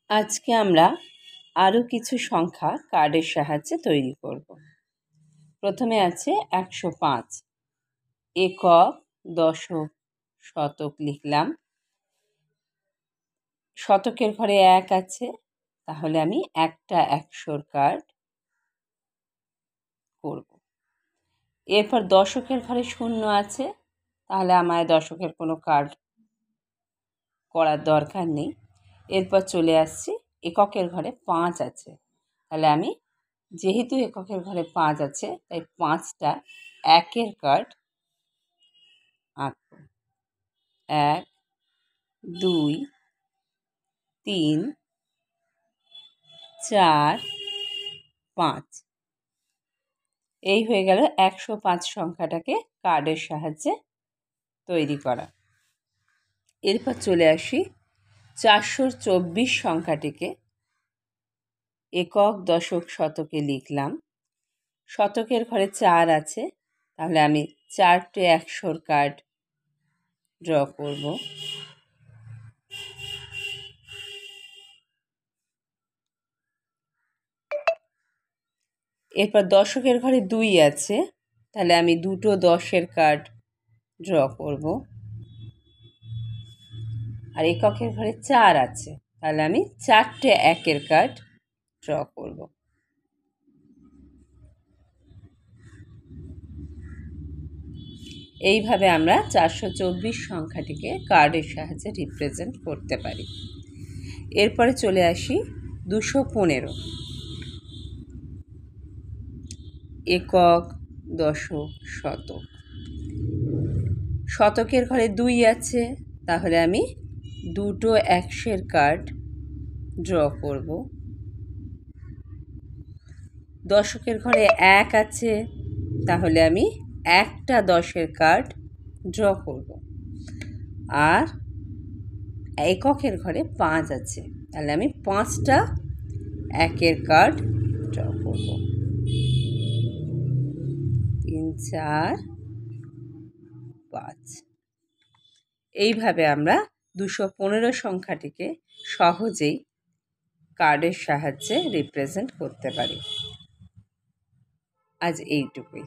আজকে আমরা আরও কিছু সংখ্যা কার্ডের সাহায্যে তৈরি করব। প্রথমে আছে 105, একক, দশক, শতক লিখলাম। শতকের ঘরে 1 আছে, তাহলে আমি একটা 100-র কার্ড করব। এরপর দশকের ঘরে 0 আছে, তাহলে আমায় দশকের কোনো কার্ড করার দরকার নেই। এরপর চলে আসছি এককের ঘরে 5 আছে, তাহলে আমি যেহেতু এককের ঘরে 5 আছে তাই 5টা 1-এর কার্ড আঁকব। 1, 2, 3, 4, 5। এই হয়ে গেল 105 সংখ্যাটাকে কার্ডের সাহায্যে তৈরি করা। এরপর চলে আসি 424 সংখ্যাটিকে একক, দশক, শতকে লিখলাম। শতকের ঘরে 4 আছে, তাহলে আমি 4টে 100-র কার্ড ড্র করব। এরপর দশকের ঘরে 2 আছে, তাহলে আমি 2টো 10-এর কার্ড ড্র করব। আর এককের ঘরে 4 আছে, তাহলে আমি 4টে 1-এর কার্ড ড্র করব। এইভাবে আমরা 424 সংখ্যাটিকে কার্ডের সাহায্যে রিপ্রেজেন্ট করতে পারি। এরপরে চলে আসি 215, একক, দশক, শতক। শতকের ঘরে 2 আছে, তাহলে আমি 2টো 100-র কার্ড ড্র করব। দশকের ঘরে 1 আছে, তাহলে আমি একটা 10-এর কার্ড ড্র করব। আর এককের ঘরে 5 আছে, তাহলে আমি 5টা 1-এর কার্ড ড্র করব। 3, 4, 5। এইভাবে আমরা 215 সংখ্যাটিকে সহজেই কার্ডের সাহায্যে রিপ্রেজেন্ট করতে পারি। আজ এইটুকুই।